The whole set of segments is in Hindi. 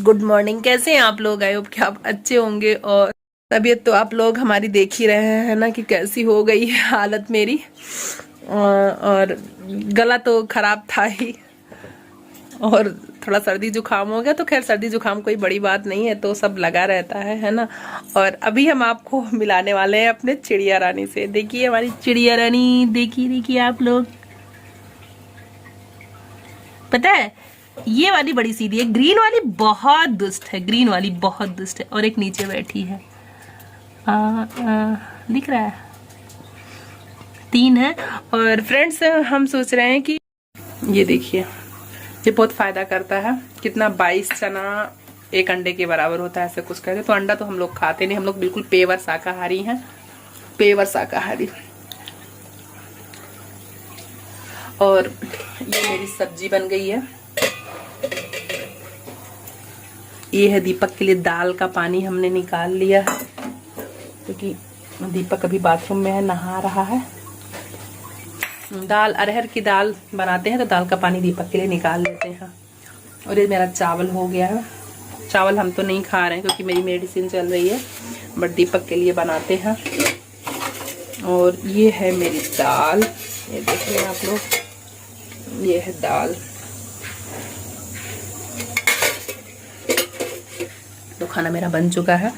Good morning. कैसे हैं आप लोग? आई होप कि आप अच्छे होंगे। और तबीयत तो आप लोग हमारी देख ही रहे हैं ना कि कैसी हो गई है हालत मेरी। और गला तो खराब था ही, और थोड़ा सर्दी जुकाम हो गया। तो खैर सर्दी जुकाम कोई बड़ी बात नहीं है, तो सब लगा रहता है ना। और अभी हम आपको मिलाने वाले हैं अपने चिड़िया रानी से। देखिए हमारी चिड़िया रानी, देखिए देखिए आप लोग। पता है, ये वाली बड़ी सीधी है, ग्रीन वाली बहुत दुष्ट है, ग्रीन वाली बहुत दुष्ट है। और एक नीचे बैठी है, दिख रहा है, तीन है। और फ्रेंड्स हम सोच रहे हैं कि ये देखिए, ये बहुत फायदा करता है। कितना 22 चना एक अंडे के बराबर होता है, ऐसे कुछ कहते। तो अंडा तो हम लोग खाते नहीं, हम लोग बिल्कुल पेवर शाकाहारी हैं, पेवर शाकाहारी। और ये मेरी सब्जी बन गई है। ये है दीपक के लिए दाल का पानी, हमने निकाल लिया है क्योंकि दीपक अभी बाथरूम में है, नहा रहा है। दाल, अरहर की दाल बनाते हैं तो दाल का पानी दीपक के लिए निकाल लेते हैं। और ये मेरा चावल हो गया है। चावल हम तो नहीं खा रहे हैं क्योंकि मेरी मेडिसिन चल रही है, बट दीपक के लिए बनाते हैं। और ये है मेरी दाल, ये देख रहे हैं आप लोग, ये है दाल। तो खाना मेरा बन चुका है।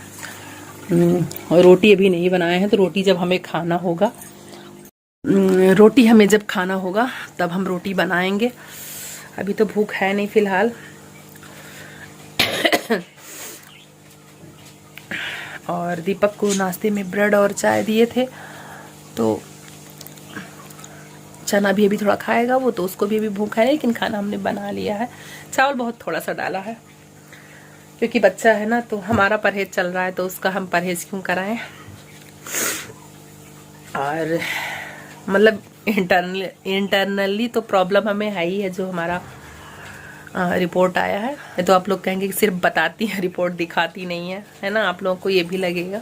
और रोटी अभी नहीं बनाए हैं, तो रोटी जब हमें खाना होगा, रोटी हमें जब खाना होगा तब हम रोटी बनाएंगे। अभी तो भूख है नहीं फिलहाल। और दीपक को नाश्ते में ब्रेड और चाय दिए थे, तो चना भी अभी थोड़ा खाएगा वो, तो उसको भी अभी भूख है। लेकिन खाना हमने बना लिया है। चावल बहुत थोड़ा सा डाला है क्योंकि बच्चा है ना, तो हमारा परहेज चल रहा है, तो उसका हम परहेज क्यों कराएं। और मतलब इंटरनली तो प्रॉब्लम हमें है ही है, जो हमारा रिपोर्ट आया है। तो आप लोग कहेंगे कि सिर्फ बताती है, रिपोर्ट दिखाती नहीं है, है ना। आप लोगों को ये भी लगेगा,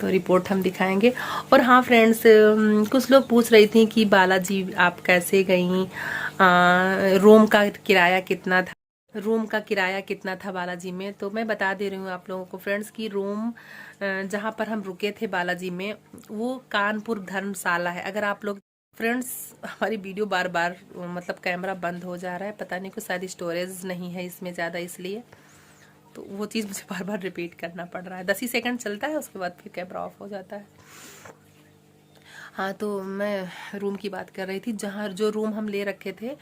तो रिपोर्ट हम दिखाएंगे। और हाँ फ्रेंड्स, कुछ लोग पूछ रही थी कि बालाजी आप कैसे गई, रूम का किराया कितना था, रूम का किराया कितना था बालाजी में। तो मैं बता दे रही हूँ आप लोगों को फ्रेंड्स की रूम जहाँ पर हम रुके थे बालाजी में, वो कानपुर धर्मशाला है। अगर आप लोग फ्रेंड्स, हमारी वीडियो बार बार मतलब कैमरा बंद हो जा रहा है, पता नहीं, कुछ शायद स्टोरेज नहीं है इसमें ज़्यादा, इसलिए तो वो चीज़ मुझे बार बार रिपीट करना पड़ रहा है। 10 ही सेकंड चलता है, उसके बाद फिर कैमरा ऑफ हो जाता है। हाँ, तो मैं रूम की बात कर रही थी। जहाँ जो रूम हम ले रखे थे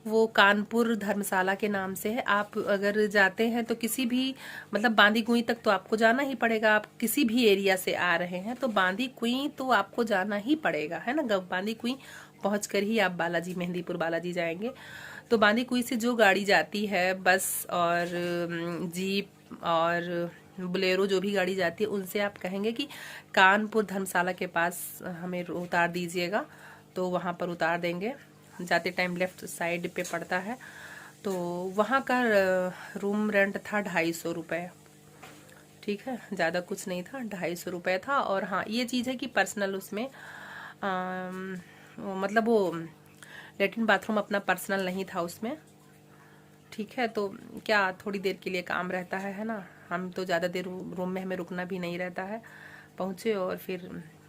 वो कानपुर धर्मशाला के नाम से है। आप अगर जाते हैं तो किसी भी मतलब बांदी कुई तक तो आपको जाना ही पड़ेगा। आप किसी भी एरिया से आ रहे हैं तो बांदी कुई तो आपको जाना ही पड़ेगा, है ना। बांदी कुई पहुँच कर ही आप बालाजी, मेहंदीपुर बालाजी जाएंगे। तो बांदी कुई से जो गाड़ी जाती है, बस और जीप और बोलेरो, जो भी गाड़ी जाती है, उनसे आप कहेंगे कि कानपुर धर्मशाला के पास हमें उतार दीजिएगा, तो वहाँ पर उतार देंगे। जाते टाइम लेफ्ट साइड पे पड़ता है। तो वहाँ का रूम रेंट था 250 रुपये, ठीक है, ज़्यादा कुछ नहीं था, 250 रुपये था। और हाँ, ये चीज़ है कि पर्सनल उसमें मतलब वो लेट्रिन बाथरूम अपना पर्सनल नहीं था उसमें, ठीक है। तो क्या थोड़ी देर के लिए काम रहता है ना। हम तो ज़्यादा देर रूम में हमें रुकना भी नहीं रहता है। पहुँचे और फिर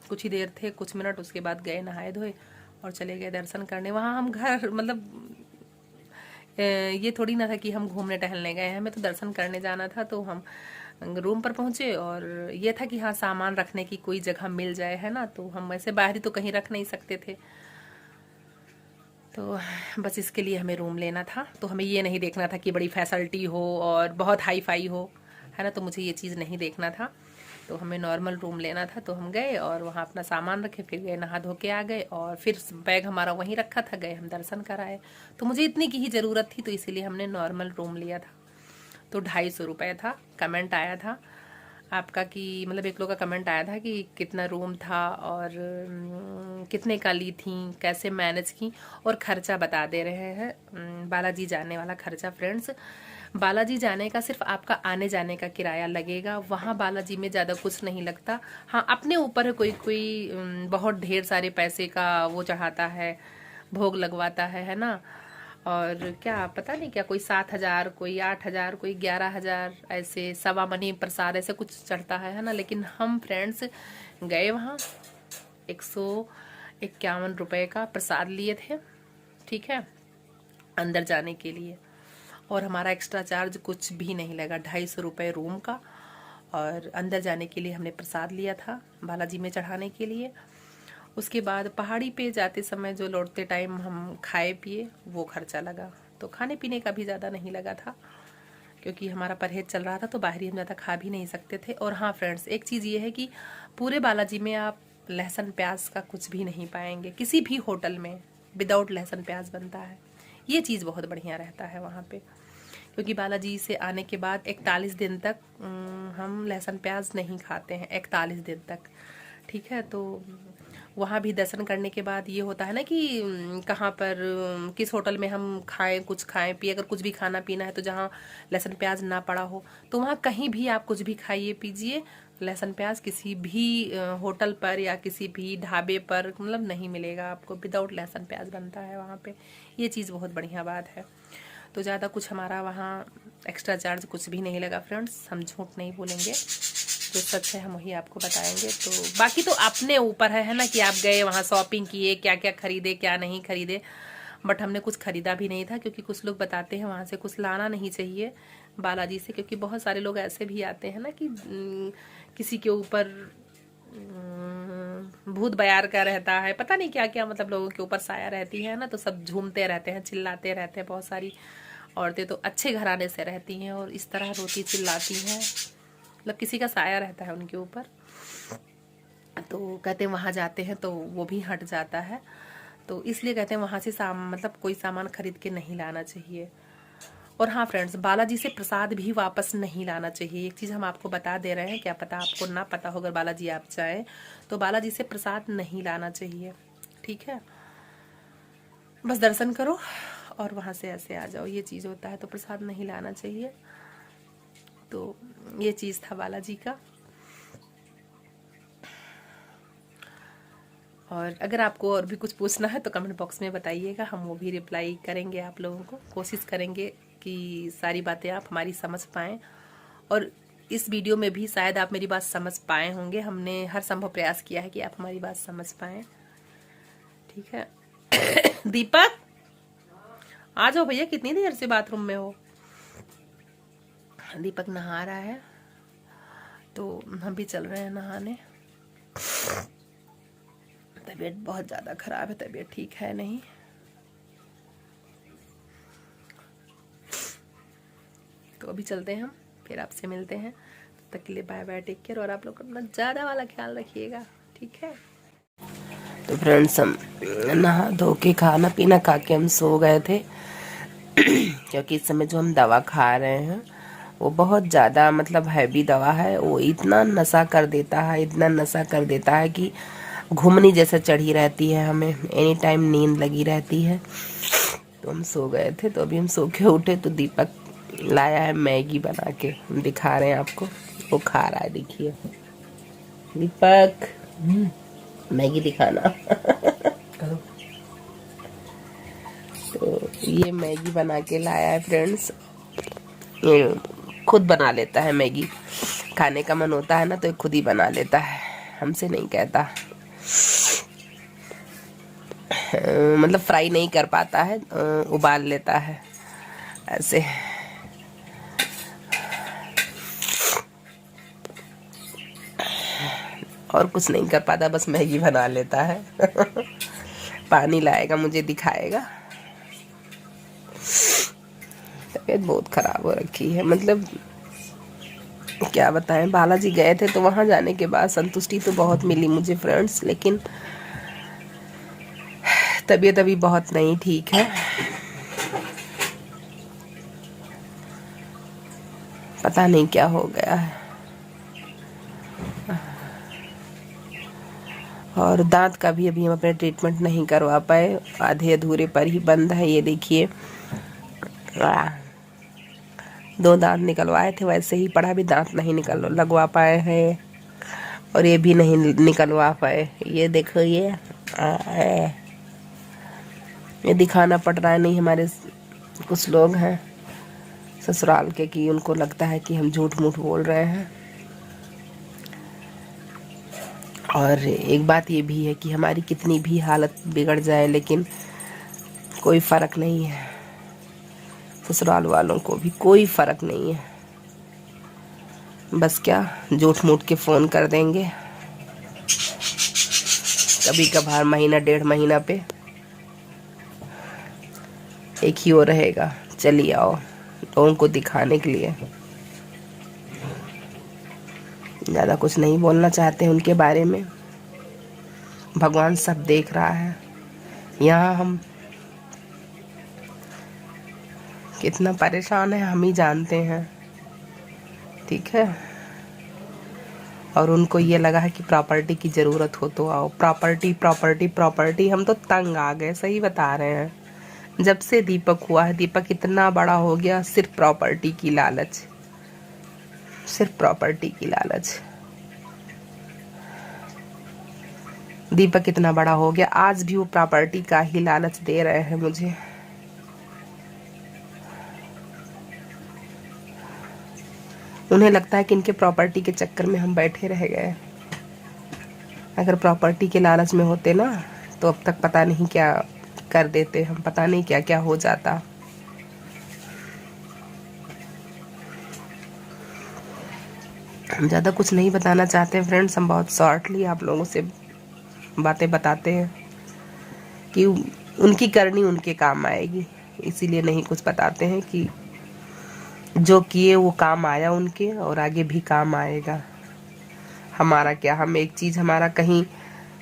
कुछ ही देर थे, कुछ मिनट, उसके बाद गए, नहाए धोए और चले गए दर्शन करने। वहाँ हम घर मतलब ये थोड़ी ना था कि हम घूमने टहलने गए, हमें तो दर्शन करने जाना था। तो हम रूम पर पहुँचे और ये था कि हाँ, सामान रखने की कोई जगह मिल जाए, है ना। तो हम वैसे बाहर ही तो कहीं रख नहीं सकते थे, तो बस इसके लिए हमें रूम लेना था। तो हमें ये नहीं देखना था कि बड़ी फैसिलिटी हो और बहुत हाई फाई हो, है ना। तो मुझे ये चीज़ नहीं देखना था, तो हमें नॉर्मल रूम लेना था। तो हम गए और वहाँ अपना सामान रखे, फिर गए, नहा धो के आ गए। और फिर बैग हमारा वहीं रखा था, गए हम दर्शन कराए। तो मुझे इतनी की ही ज़रूरत थी, तो इसीलिए हमने नॉर्मल रूम लिया था। तो 250 रुपये था। कमेंट आया था आपका कि मतलब एक लोग का कमेंट आया था कि कितना रूम था और कितने का ली थी, कैसे मैनेज की, और ख़र्चा बता दे रहे हैं। बालाजी जाने वाला खर्चा फ्रेंड्स, बालाजी जाने का सिर्फ आपका आने जाने का किराया लगेगा। वहाँ बालाजी में ज़्यादा कुछ नहीं लगता। हाँ, अपने ऊपर है, कोई कोई बहुत ढेर सारे पैसे का वो चढ़ाता है, भोग लगवाता है ना। और क्या पता नहीं क्या, कोई 7,000, कोई 8,000, कोई 11,000, ऐसे सवा मनी प्रसाद ऐसे कुछ चढ़ता है ना। लेकिन हम फ्रेंड्स गए वहाँ, 151 रुपये का प्रसाद लिए थे, ठीक है, अंदर जाने के लिए। और हमारा एक्स्ट्रा चार्ज कुछ भी नहीं लगा, 250 रुपये रूम का। और अंदर जाने के लिए हमने प्रसाद लिया था बालाजी में चढ़ाने के लिए। उसके बाद पहाड़ी पे जाते समय जो लौटते टाइम हम खाए पिए, वो खर्चा लगा। तो खाने पीने का भी ज़्यादा नहीं लगा था, क्योंकि हमारा परहेज चल रहा था, तो बाहरी हम ज़्यादा खा भी नहीं सकते थे। और हाँ फ्रेंड्स, एक चीज़ ये है कि पूरे बालाजी में आप लहसुन प्याज का कुछ भी नहीं पाएंगे। किसी भी होटल में विदाउट लहसुन प्याज बनता है। ये चीज़ बहुत बढ़िया रहता है वहाँ पे, क्योंकि बालाजी से आने के बाद 41 दिन तक हम लहसुन प्याज नहीं खाते हैं, 41 दिन तक, ठीक है। तो वहाँ भी दर्शन करने के बाद ये होता है ना कि कहाँ पर किस होटल में हम खाएं, कुछ खाएं पिए। अगर कुछ भी खाना पीना है तो जहाँ लहसुन प्याज ना पड़ा हो, तो वहाँ कहीं भी आप कुछ भी खाइए पीजिए, लहसुन प्याज किसी भी होटल पर या किसी भी ढाबे पर मतलब नहीं मिलेगा आपको, विदाउट लहसुन प्याज बनता है वहाँ पे। ये चीज़ बहुत बढ़िया बात है। तो ज़्यादा कुछ हमारा वहाँ एक्स्ट्रा चार्ज कुछ भी नहीं लगा फ्रेंड्स, हम झूठ नहीं बोलेंगे, जो सच है हम वही आपको बताएंगे। तो बाकी तो अपने ऊपर है ना, कि आप गए वहाँ शॉपिंग किए, क्या क्या खरीदे क्या नहीं खरीदे। बट हमने कुछ खरीदा भी नहीं था, क्योंकि कुछ लोग बताते हैं वहाँ से कुछ लाना नहीं चाहिए बालाजी से, क्योंकि बहुत सारे लोग ऐसे भी आते हैं ना कि किसी के ऊपर भूत बयार का रहता है, पता नहीं क्या क्या, मतलब लोगों के ऊपर साया रहती है ना, तो सब झूमते रहते हैं, चिल्लाते रहते हैं। बहुत सारी औरतें तो अच्छे घराने से रहती हैं और इस तरह रोती चिल्लाती हैं, मतलब किसी का साया रहता है उनके ऊपर। तो कहते हैं वहाँ जाते हैं तो वो भी हट जाता है। तो इसलिए कहते हैं वहाँ से मतलब कोई सामान खरीद के नहीं लाना चाहिए। और हाँ फ्रेंड्स, बालाजी से प्रसाद भी वापस नहीं लाना चाहिए। एक चीज़ हम आपको बता दे रहे हैं, क्या पता आपको ना पता हो, अगर बालाजी आप जाएँ तो बालाजी से प्रसाद नहीं लाना चाहिए, ठीक है। बस दर्शन करो और वहाँ से ऐसे आ जाओ, ये चीज़ होता है। तो प्रसाद नहीं लाना चाहिए। तो ये चीज़ था बालाजी का। और अगर आपको और भी कुछ पूछना है तो कमेंट बॉक्स में बताइएगा, हम वो भी रिप्लाई करेंगे आप लोगों को। कोशिश करेंगे कि सारी बातें आप हमारी समझ पाएँ, और इस वीडियो में भी शायद आप मेरी बात समझ पाए होंगे। हमने हर संभव प्रयास किया है कि आप हमारी बात समझ पाएँ, ठीक है। दीपक आ जाओ भैया, कितनी देर से बाथरूम में हो। दीपक नहा रहा है, तो हम भी चल रहे हैं नहाने। तबीयत बहुत ज़्यादा खराब है, तबीयत ठीक है नहीं। तो अभी चलते हैं हम, फिर आपसे मिलते हैं। तब तक के लिए बाय बाय, टेक केयर। और आप लोग अपना ज़्यादा वाला ख्याल रखिएगा, ठीक है। तो फ्रेंड्स, हम नहा धो के खाना पीना खा के हम सो गए थे। क्योंकि इस समय जो हम दवा खा रहे हैं वो बहुत ज़्यादा मतलब हैवी दवा है। वो इतना नशा कर देता है, इतना नशा कर देता है कि घुमनी जैसा चढ़ी रहती है, हमें एनी टाइम नींद लगी रहती है। तो हम सो गए थे, तो अभी हम सो के उठे तो दीपक लाया है मैगी बना के, हम दिखा रहे हैं आपको। वो खा रहा है, देखिए दीपक, मैगी दिखाना। तो ये मैगी बना के लाया है फ्रेंड्स। ये खुद बना लेता है मैगी, खाने का मन होता है ना तो ये खुद ही बना लेता है, हमसे नहीं कहता। मतलब फ्राई नहीं कर पाता है, उबाल लेता है ऐसे। और कुछ नहीं कर पाता, बस मैगी बना लेता है। पानी लाएगा, मुझे दिखाएगा। तबीयत बहुत खराब हो रखी है, मतलब क्या बताएं। बालाजी गए थे तो वहां जाने के बाद संतुष्टि तो बहुत मिली मुझे फ्रेंड्स, लेकिन तबीयत अभी बहुत नहीं ठीक है। पता नहीं क्या हो गया है। और दांत का भी अभी हम अपने ट्रीटमेंट नहीं करवा पाए, आधे अधूरे पर ही बंद है। ये देखिए, 2 दांत निकलवाए थे, वैसे ही पड़ा, भी दांत नहीं लगवा पाए हैं। और ये भी नहीं निकलवा पाए। ये देखो, ये दिखाना पड़ रहा है, नहीं हमारे कुछ लोग हैं ससुराल के कि उनको लगता है कि हम झूठ मूठ बोल रहे हैं। और एक बात ये भी है कि हमारी कितनी भी हालत बिगड़ जाए लेकिन कोई फ़र्क नहीं है, ससुराल वालों को भी कोई फ़र्क नहीं है। बस क्या झूठ मूठ के फ़ोन कर देंगे कभी कभार, महीना 1.5 महीना पे एक ही वो रहेगा, चलिए आओ, लोगों को दिखाने के लिए। ज़्यादा कुछ नहीं बोलना चाहते उनके बारे में। भगवान सब देख रहा है। यहाँ हम कितना परेशान है हम ही जानते हैं, ठीक है। और उनको ये लगा है कि प्रॉपर्टी की ज़रूरत हो तो आओ, प्रॉपर्टी प्रॉपर्टी प्रॉपर्टी। हम तो तंग आ गए, सही बता रहे हैं। जब से दीपक हुआ है, दीपक इतना बड़ा हो गया, सिर्फ प्रॉपर्टी की लालच, सिर्फ प्रॉपर्टी की लालच। दीपक इतना बड़ा हो गया, आज भी वो प्रॉपर्टी का ही लालच दे रहे हैं मुझे। उन्हें लगता है कि इनके प्रॉपर्टी के चक्कर में हम बैठे रह गए। अगर प्रॉपर्टी के लालच में होते ना तो अब तक पता नहीं क्या कर देते हम, पता नहीं क्या क्या हो जाता। हम ज़्यादा कुछ नहीं बताना चाहते फ्रेंड्स, हम बहुत शॉर्टली आप लोगों से बातें बताते हैं कि उनकी करनी उनके काम आएगी, इसीलिए नहीं कुछ बताते हैं कि जो किए वो काम आया उनके और आगे भी काम आएगा। हमारा क्या, हम एक चीज़, हमारा कहीं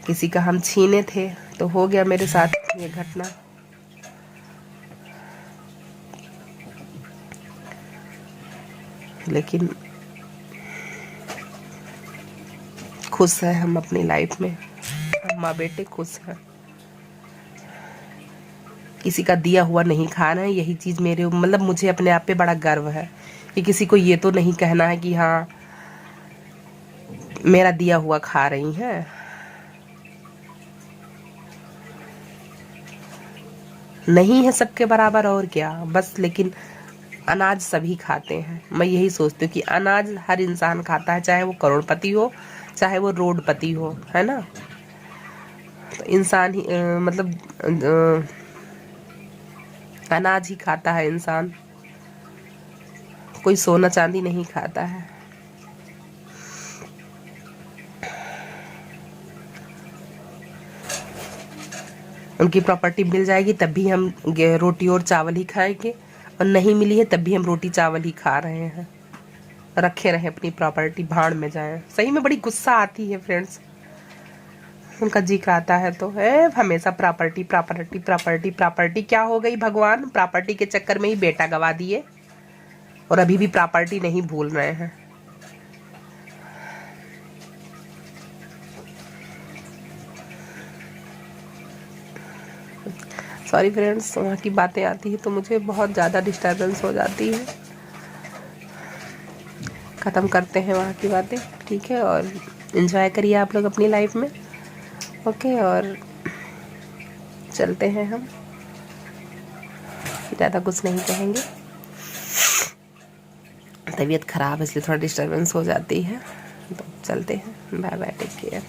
किसी का हम छीने थे तो हो गया मेरे साथ ये घटना। लेकिन खुश है हम अपनी लाइफ में, हम माँ बेटे खुश हैं। किसी का दिया हुआ नहीं खाना है, यही चीज़ मेरे मतलब मुझे अपने आप पे बड़ा गर्व है कि किसी को ये तो नहीं कहना है कि हाँ मेरा दिया हुआ खा रही हैं। नहीं है सबके बराबर और क्या, बस लेकिन अनाज सभी खाते हैं। मैं यही सोचती हूँ कि अनाज हर इंसान खाता है, चाहे वो करोड़पति हो चाहे वो रोडपति हो, है ना। तो इंसान ही मतलब अनाज ही खाता है इंसान, कोई सोना चांदी नहीं खाता है। उनकी प्रॉपर्टी मिल जाएगी तब भी हम रोटी और चावल ही खाएंगे, और नहीं मिली है तब भी हम रोटी चावल ही खा रहे हैं। रखे रहे अपनी प्रॉपर्टी, भाड़ में जाए। सही में बड़ी गुस्सा आती है फ्रेंड्स, उनका जिक्र आता है तो है हमेशा प्रॉपर्टी प्रॉपर्टी प्रॉपर्टी प्रॉपर्टी। क्या हो गई भगवान, प्रॉपर्टी के चक्कर में ही बेटा गवा दिए और अभी भी प्रॉपर्टी नहीं भूल रहे हैं। सॉरी फ्रेंड्स, वहाँ की बातें आती है तो मुझे बहुत ज़्यादा डिस्टर्बेंस हो जाती है। ख़त्म करते हैं वहाँ की बातें, ठीक है, और एंजॉय करिए आप लोग अपनी लाइफ में, ओके। और चलते हैं हम, ज़्यादा कुछ नहीं कहेंगे। तबीयत ख़राब है इसलिए थोड़ा डिस्टर्बेंस हो जाती है, तो चलते हैं। Bye bye, take care.